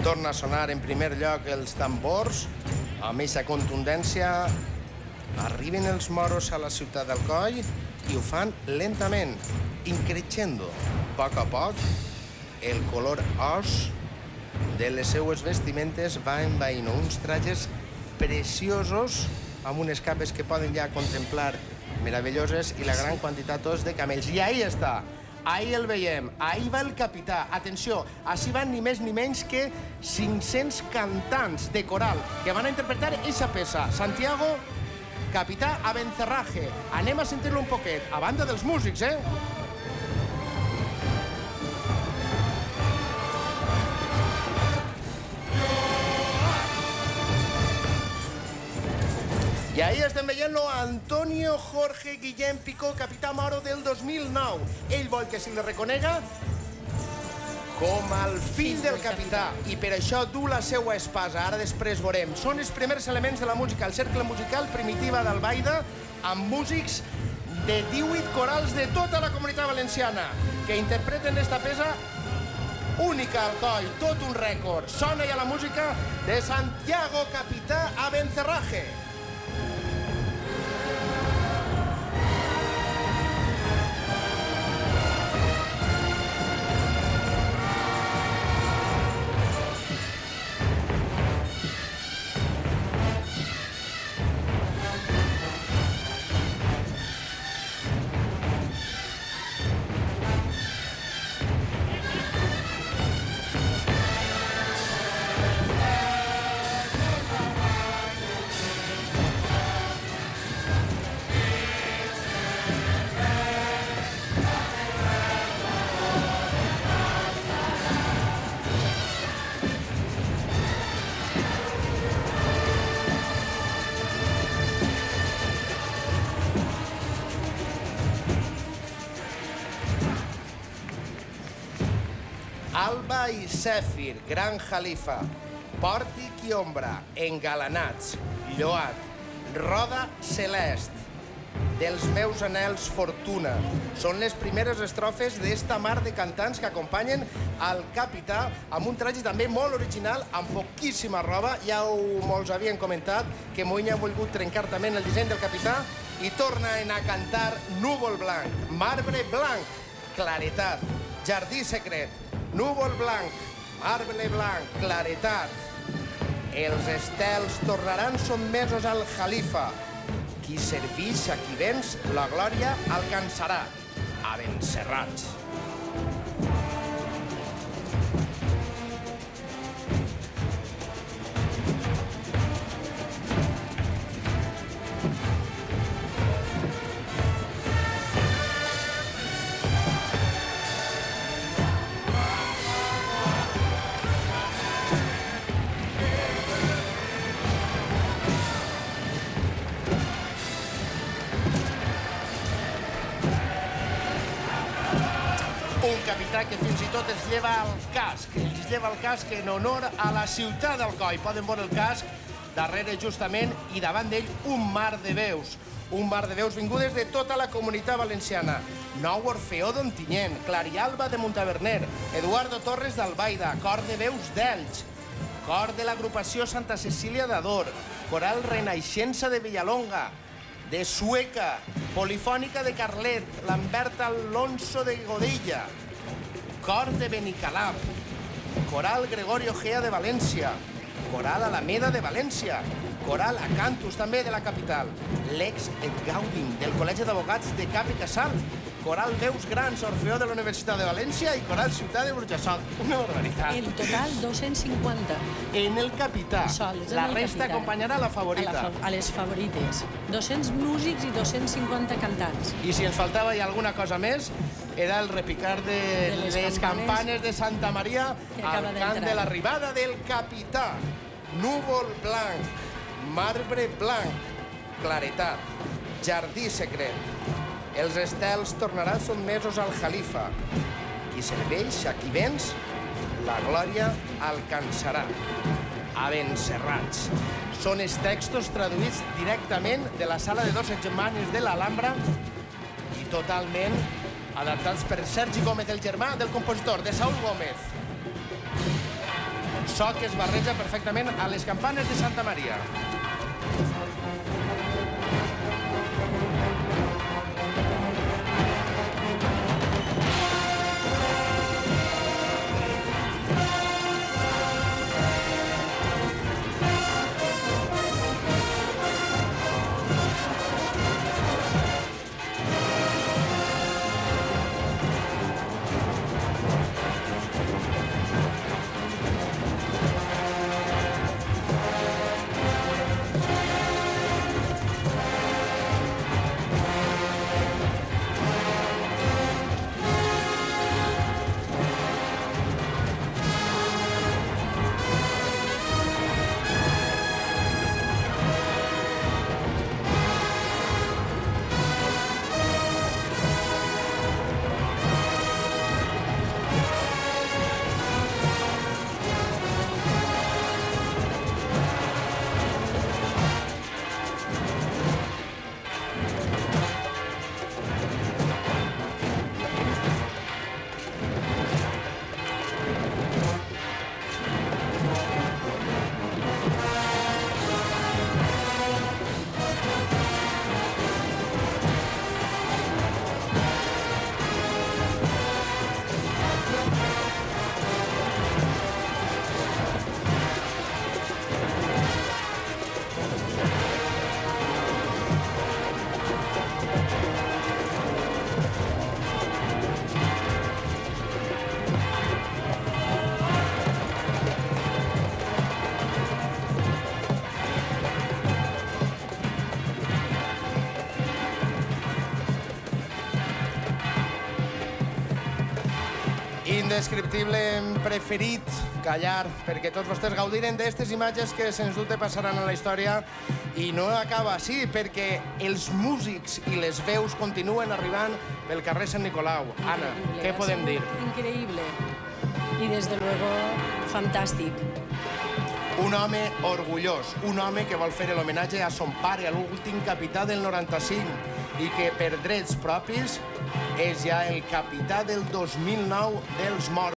Torna a sonar en primer lloc els tambors, amb aquesta contundència. Arriben els moros a la ciutat d'Alcoi i ho fan lentament, increixendo. A poc, el color os de les seues vestimentes va envaint uns trajes preciosos amb unes capes que poden ja contemplar meravelloses i la gran quantitat de camells. I ahí està, ahí el veiem, ahí va el capità. Atenció, així van ni més ni menys que 500 cantants de coral que van a interpretar aquesta peça. Santiago, capità Abencerraje. Anem a sentir-lo un poquet, a banda dels músics, I ahí estem veient-lo Antonio Jorge Guillem Picó, capità moro del 2009. Ell vol que se li reconega com el fill del capità i per això du la seva espasa. Ara després veurem. Són els primers elements de la música, el cercle musical primitiva d'Albaida, amb músics de 18 corals de tota la Comunitat Valenciana que interpreten esta peça única al Alcoi, tot un rècord. Sona ja la música de Santiago, capità Abencerraje. Alba i Zèfir, gran Jalifa, pòrtic i ombra, engalanats, lloat, roda celest, dels meus anels fortuna. Són les primeres estrofes d'esta mar de cantants que acompanyen al capità amb un traje també molt original, amb poquíssima roba. Ja molts havien comentat que Moïna ha volgut trencar també el disseny del capità i tornen a cantar Núvol blanc, marbre blanc, claretat, jardí secret, núvol blanc, marbre blanc, claretat. Els estels tornaran sotmesos al Jalifa. Qui serveix a qui venç, la glòria alcançarà. Abencerrats. Un capità que fins i tot es lleva el casc en honor a la ciutat d'Alcoi. Poden veure el casc darrere justament i davant d'ell un mar de veus. Un mar de veus vingudes de tota la Comunitat Valenciana. Nou Orfeó d'Ontinyent, Clarialba de Montaverner, Eduardo Torres d'Albaida, cor de veus d'Elx, cor de l'agrupació Santa Cecília d'Ador, coral Renaixença de Villalonga, de Sueca, Polifònica de Carlet, Lambert Alonso de Godella, cor de Benicalap, coral Gregorio Gea de València, coral Alameda de València, coral Acantus també de la capital, l'ex et Gaudim del Col·legi d'Advocats de Cap i Casal, coral Veus Grans, Orfeó de la Universitat de València i coral Ciutat de Burjassot. Una barbaritat. En total, 250. En el capità. La resta acompanyarà la favorita. A les favorites. 200 músics i 250 cantants. I si ens faltava alguna cosa més, era el repicar de les campanes de Santa Maria al cant de l'arribada del capità. Núvol blanc, marbre blanc, claretat, jardí secret. Els estels tornaran sotmesos al Jalifa. Qui serveix a qui venç, la glòria alcançarà. Abencerrats. Són els textos traduïts directament de la Sala de 12 Germanes de l'Alhambra i totalment adaptats per Sergi Gómez, el germà del compositor, de Saúl Gómez. so que es barreja perfectament a les campanes de Santa Maria. Indescriptible, hem preferit callar perquè tots vostès gaudiren d'aquestes imatges que sens dubte passaran a la història i no acaba així perquè els músics i les veus continuen arribant pel carrer Sant Nicolau. Anna, què podem dir? Increïble. Y desde luego, fantástico. Un home orgullós, un home que vol fer l'homenatge a son pare, a l'últim capità del 95, i que per drets propis és ja el capità del 2009 dels morts.